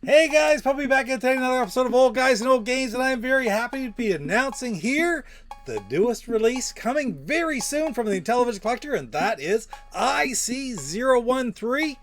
Hey guys, Puppy back at another episode of Old Guys and Old Games, and I am very happy to be announcing here the newest release coming very soon from the Intellivision Collector, and that is IC-013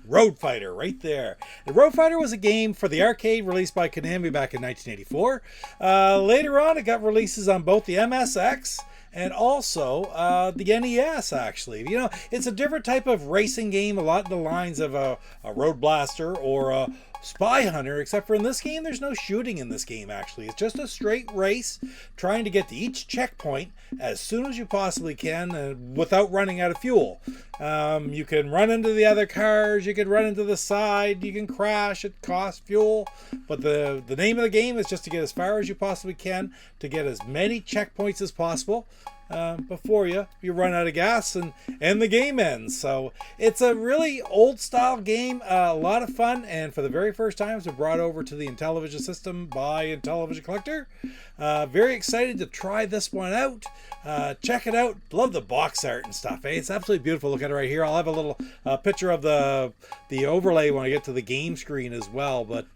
Road Fighter right there. And Road Fighter was a game for the arcade released by Konami back in 1984. Later on, it got releases on both the MSX and also the NES, actually. You know, it's a different type of racing game, a lot in the lines of a Road Blaster or a Spy Hunter, except for in this game, there's no shooting in this game, actually. It's just a straight race, trying to get to each checkpoint as soon as you possibly can without running out of fuel. You can run into the other cars, you can run into the side, you can crash, it costs fuel. But the name of the game is just to get as far as you possibly can, to get as many checkpoints as possible. Before you run out of gas and the game ends. So it's a really old style game, a lot of fun, and for the very first time it's been brought over to the Intellivision system by Intellivision Collector. Very excited to try this one out. Check it out. Love the box art and stuff. It's absolutely beautiful. Look at it right here. I'll have a little picture of the overlay when I get to the game screen as well. But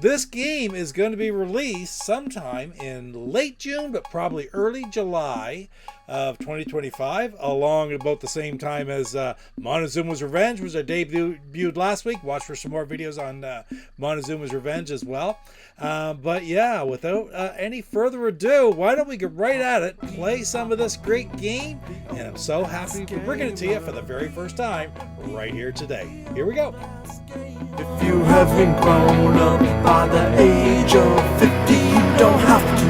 this game is going to be released sometime in late June, but probably early July of 2025, along about the same time as Montezuma's Revenge, which I debuted last week. Watch for some more videos on Montezuma's Revenge as well. But yeah, without any further ado, why don't we get right at it, play some of this great game, and I'm so happy to be bringing it to you for the very first time right here today. Here we go. If you haven't grown up by the age of 50, you don't have to.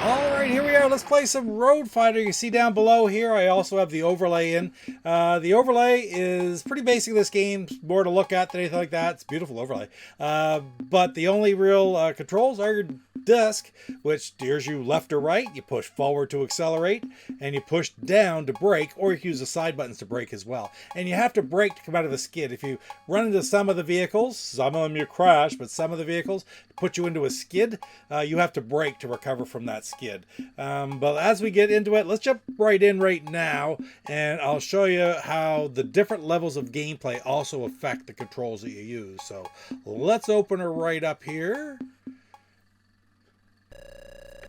Alright, here we are. Let's play some Road Fighter. You see down below here, I also have the overlay in. The overlay is pretty basic. This game, more to look at than anything like that. It's a beautiful overlay. But the only real controls are your disc, which steers you left or right. You push forward to accelerate, and you push down to brake, or you can use the side buttons to brake as well. And you have to brake to come out of the skid. If you run into some of the vehicles, some of them you crash, but some of the vehicles put you into a skid, you have to brake to recover from that skid. But as we get into it, let's jump right in right now, and I'll show you how the different levels of gameplay also affect the controls that you use. So let's open her right up here.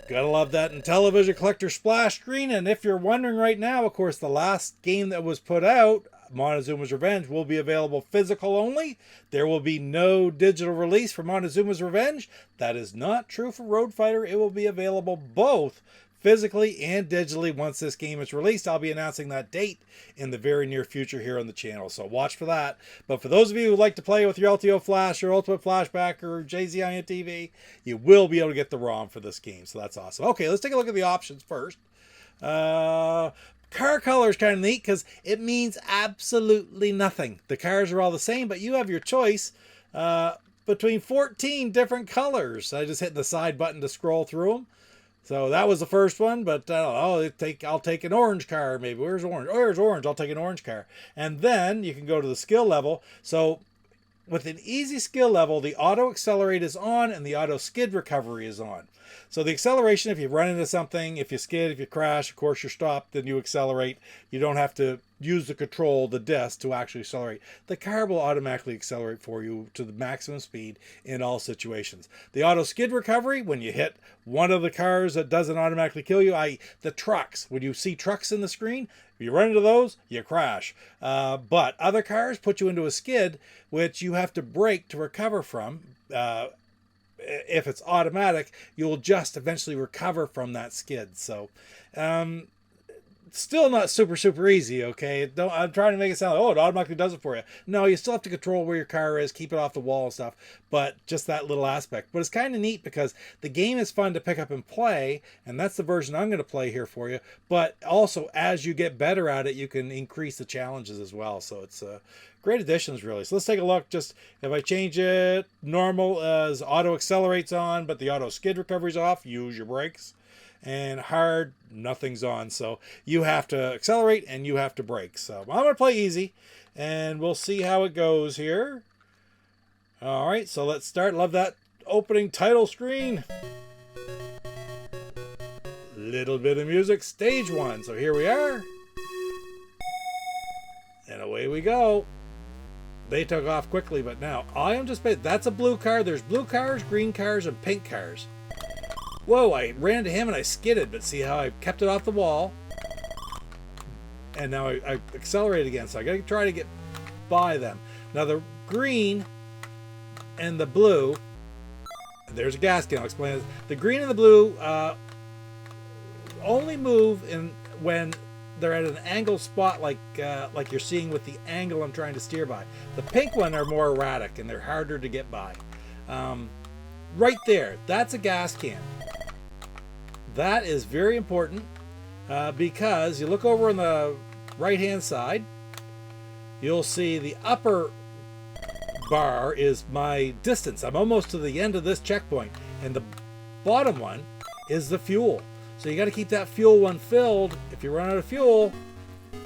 Gotta love that Intellivision Collector splash screen. And if you're wondering right now, of course, the last game that was put out, Montezuma's Revenge, will be available physical only. There will be no digital release for Montezuma's Revenge. That is not true for Road Fighter. It will be available both physically and digitally once this game is released. I'll be announcing that date in the very near future here on the channel, so watch for that. But for those of you who like to play with your LTO Flash or Ultimate Flashback or JZIN TV, you will be able to get the ROM for this game, so that's awesome. Okay, let's take a look at the options first. Car color is kind of neat because it means absolutely nothing. The cars are all the same, but you have your choice between 14 different colors. I just hit the side button to scroll through them. So that was the first one, but I'll take an orange car maybe. Where's orange? Oh, there's orange. I'll take an orange car. And then you can go to the skill level. So with an easy skill level, the auto accelerate is on and the auto skid recovery is on. So the acceleration, if you run into something, if you skid, if you crash, of course you're stopped, then you accelerate. You don't have to use the control, the disc, to actually accelerate. The car will automatically accelerate for you to the maximum speed in all situations. The auto skid recovery, when you hit one of the cars that doesn't automatically kill you, i.e. the trucks. When you see trucks in the screen, if you run into those, you crash. But other cars put you into a skid, which you have to brake to recover from. If it's automatic, you'll just eventually recover from that skid. So, still not super easy, okay? I'm trying to make it sound like, oh, it automatically does it for you. No, you still have to control where your car is, keep it off the wall and stuff, but just that little aspect. But it's kind of neat because the game is fun to pick up and play, and that's the version I'm going to play here for you. But also, as you get better at it, you can increase the challenges as well. So it's great additions, really. So let's take a look. Just if I change it, normal as auto accelerates on, but the auto skid recovery's off, use your brakes. And hard, nothing's on. So you have to accelerate and you have to brake. So I'm going to play easy and we'll see how it goes here. All right, so let's start. Love that opening title screen. Little bit of music, stage one. So here we are. away we go. They took off quickly, but now I am just... That's a blue car. There's blue cars, green cars, and pink cars. Whoa, I ran into him and I skidded, but see how I kept it off the wall? And now I accelerate again, so I gotta try to get by them. Now the green and the blue, there's a gas can, I'll explain this. The green and the blue only move when they're at an angled spot like you're seeing with the angle I'm trying to steer by. The pink one are more erratic and they're harder to get by. Right there, that's a gas can. That is very important because you look over on the right hand side, you'll see the upper bar is my distance. I'm almost to the end of this checkpoint, and the bottom one is the fuel. So you got to keep that fuel one filled. If you run out of fuel,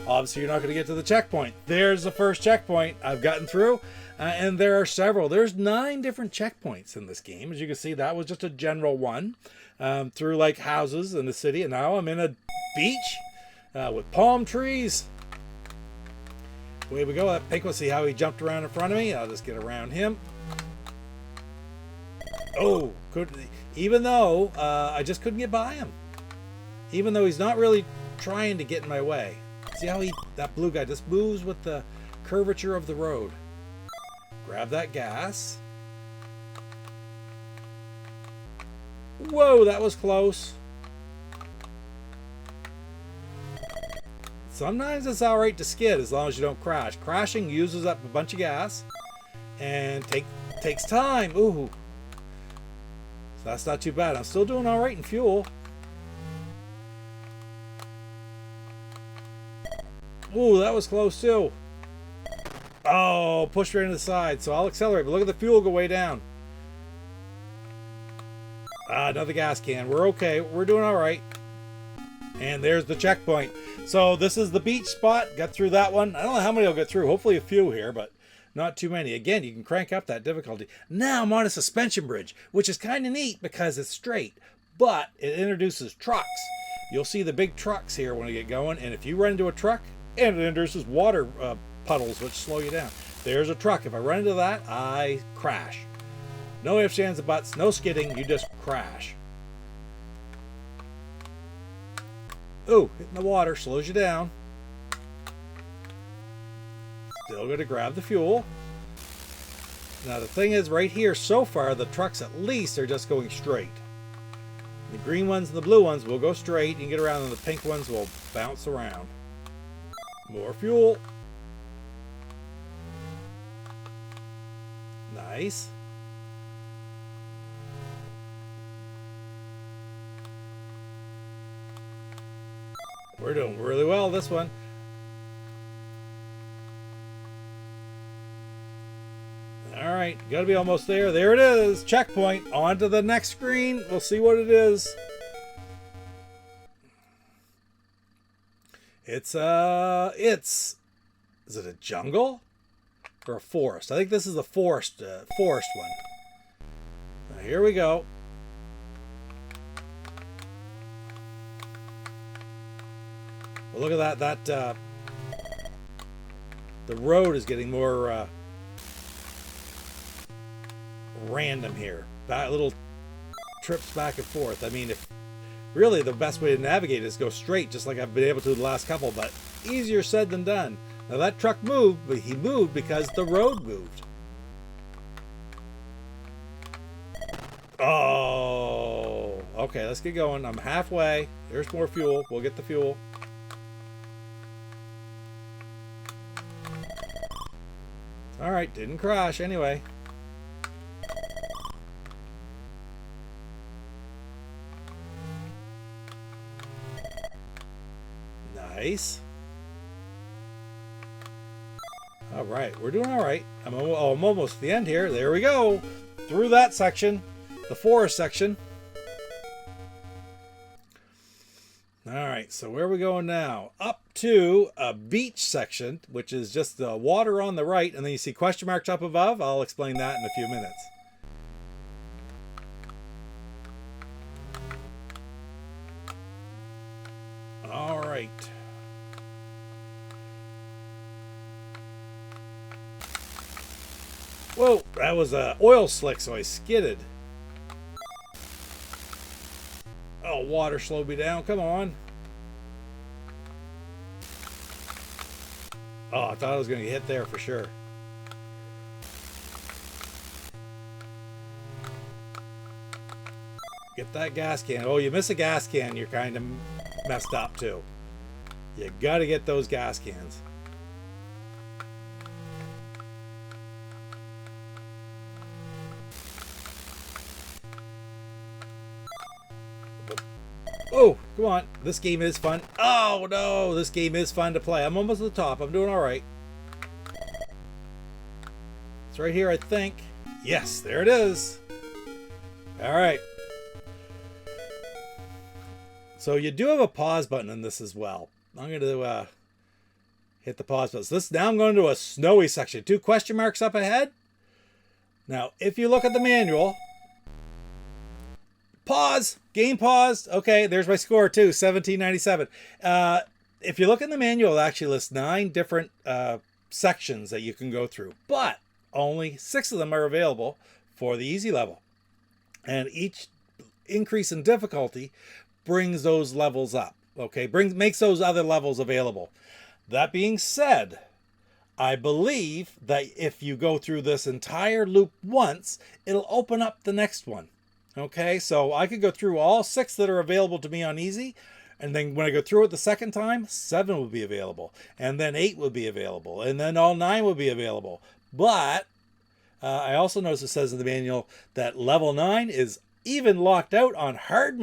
obviously you're not going to get to the checkpoint. There's the first checkpoint I've gotten through, and there are several. There's 9 different checkpoints in this game. As you can see, that was just a general one through like houses in the city, and now I'm in a beach with palm trees. Away we go. That pink one, see how he jumped around in front of me? I'll just get around him. Oh, even though I just couldn't get by him. Even though he's not really trying to get in my way. See how that blue guy just moves with the curvature of the road. Grab that gas. Whoa, that was close. Sometimes it's alright to skid as long as you don't crash. Crashing uses up a bunch of gas and takes time. Ooh. So that's not too bad. I'm still doing alright in fuel. Ooh, that was close too. Oh, pushed right into the side. So I'll accelerate, but look at the fuel go way down. Another gas can. We're okay. We're doing alright. And there's the checkpoint. So this is the beach spot. Got through that one. I don't know how many I'll get through. Hopefully a few here, but not too many. Again, you can crank up that difficulty. Now I'm on a suspension bridge, which is kind of neat because it's straight, but it introduces trucks. You'll see the big trucks here when you get going, and if you run into a truck, and it introduces water puddles, which slow you down. There's a truck. If I run into that, I crash. No ifs, ands, or buts, no skidding. You just crash. Oh, hitting the water slows you down. Still going to grab the fuel. Now the thing is, right here, so far, the trucks at least are just going straight. The green ones and the blue ones will go straight. You can get around, and the pink ones will bounce around. More fuel. Nice. We're doing really well this one. All right, gotta be almost there. There it is, checkpoint. On to the next screen. We'll see what it is. Is it a jungle or a forest? I think this is the forest one. Now, here we go. Well, look at that. The road is getting more random here. Little trips back and forth. I mean, if really the best way to navigate is go straight, just like I've been able to the last couple, but easier said than done. Now that truck moved, but he moved because the road moved. Oh, okay, let's get going. I'm halfway. There's more fuel. We'll get the fuel. All right, didn't crash anyway. Nice. All right, we're doing all right. I'm almost at the end here. There we go. Through that section, the forest section. All right, so where are we going now? Up to a beach section, which is just the water on the right, and then you see question marks up above. I'll explain that in a few minutes. All right. Whoa, that was a oil slick, so I skidded. Oh, water slowed me down. Come on. Oh, I thought I was going to get hit there for sure. Get that gas can. Oh, you miss a gas can, you're kind of messed up too. You got to get those gas cans. Oh, come on. This game is fun. Oh, no. This game is fun to play. I'm almost at the top. I'm doing all right. It's right here, I think. Yes, there it is. All right. So you do have a pause button in this as well. I'm going to hit the pause button. So now I'm going to a snowy section. 2 question marks up ahead. Now, if you look at the manual... Pause. Game paused. Okay, there's my score too, 1797. If you look in the manual, it actually lists 9 different sections that you can go through, but only 6 of them are available for the easy level. And each increase in difficulty brings those levels up. Okay, makes those other levels available. That being said, I believe that if you go through this entire loop once, it'll open up the next one. Okay, so I could go through all 6 that are available to me on easy, and then when I go through it the second time, 7 will be available, and then 8 will be available, and then all 9 will be available. But I also notice it says in the manual that level 9 is even locked out on hard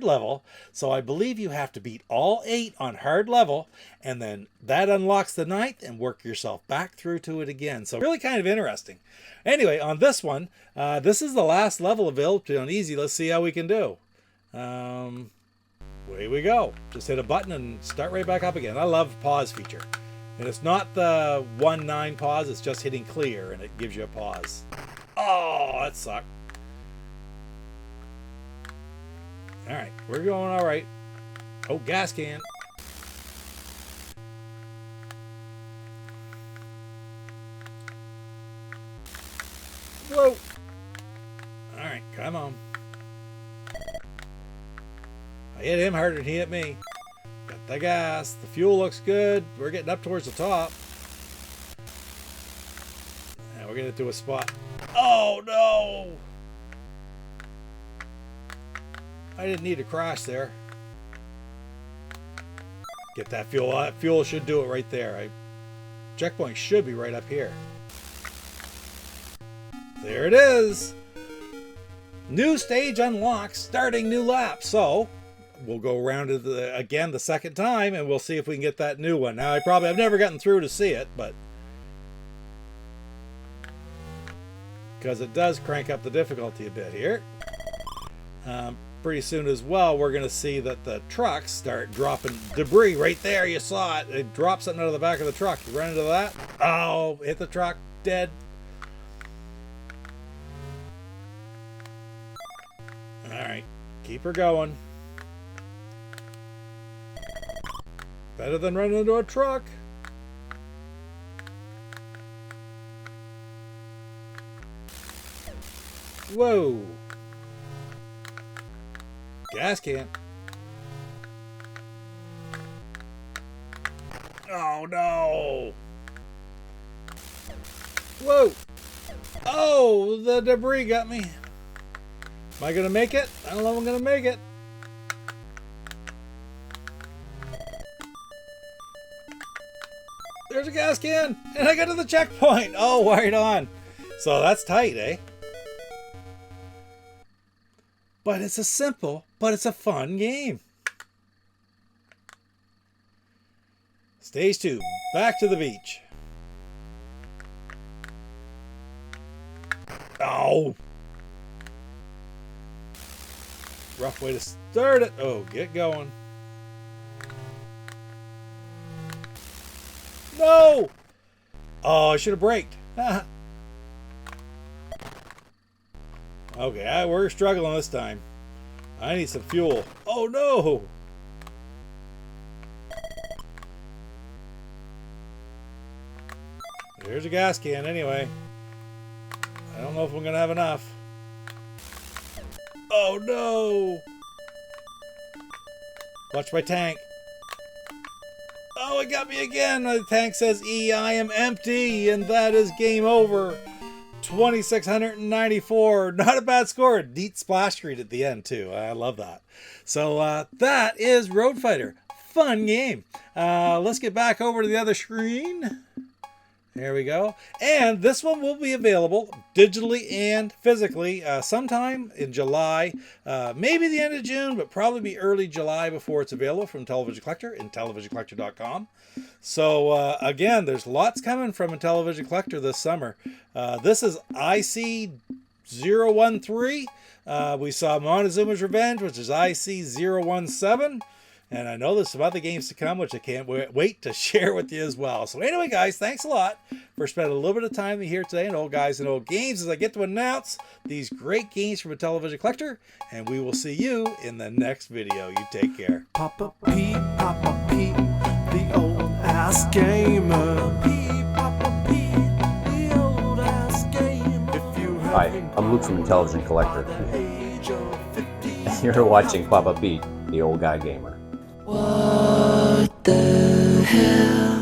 level, so I believe you have to beat all 8 on hard level, and then that unlocks the 9th and work yourself back through to it again. So really kind of interesting. Anyway, on this one, this is the last level available on easy. Let's see how we can do. Away we go. Just hit a button and start right back up again. I love pause feature. And it's not the 1-9 pause, it's just hitting clear and it gives you a pause. Oh, that sucked. All right, we're going all right. Oh, gas can. Whoa. All right, come on. I hit him harder than he hit me. Got the gas. The fuel looks good. We're getting up towards the top. Now we're getting to a spot. Oh, no. I didn't need to crash there. Get that fuel. That fuel should do it right there. Checkpoint should be right up here. There it is. New stage unlocked, starting new lap. So we'll go around it again the second time and we'll see if we can get that new one. Now I've never gotten through to see it, but because it does crank up the difficulty a bit here. Pretty soon as well, we're going to see that the trucks start dropping debris right there. You saw it. It dropped something out of the back of the truck. You run into that. Oh, hit the truck. Dead. All right. Keep her going. Better than running into a truck. Whoa. Gas can. Oh no! Whoa! Oh, the debris got me. Am I gonna make it? I don't know if I'm gonna make it. There's a gas can, and I got to the checkpoint. Oh, right on. So that's tight, eh? But it's a simple, but it's a fun game. Stage 2, back to the beach. Oh! Rough way to start it. Oh, get going. No! Oh, I should have braked. Okay, we're struggling this time. I need some fuel. Oh no! There's a gas can anyway. know if I'm going to have enough. Oh no! Watch my tank. Oh, it got me again. The tank says E, I am empty, and that is game over. 2,694. Not a bad score. Neat splash screen at the end, too. I love that. So that is Road Fighter. Fun game. Let's get back over to the other screen. There we go. And this one will be available digitally and physically sometime in July. Maybe the end of June, but probably be early July before it's available from Intellivision Collector, Intellivisioncollector.com. So again, there's lots coming from Intellivision Collector this summer. This is IC-013. We saw Montezuma's Revenge, which is IC-017. And I know there's some other games to come, which I can't wait to share with you as well. So anyway, guys, thanks a lot for spending a little bit of time here today in Old Guys and Old Games as I get to announce these great games from Intellivision Collector. And we will see you in the next video. You take care. Papa Pete, the old ass gamer. Papa Pete, the old ass gamer. If you Hi, I'm Luke from Intellivision Collector. age of 50, You're watching Papa Pete, the old guy gamer. what the hell?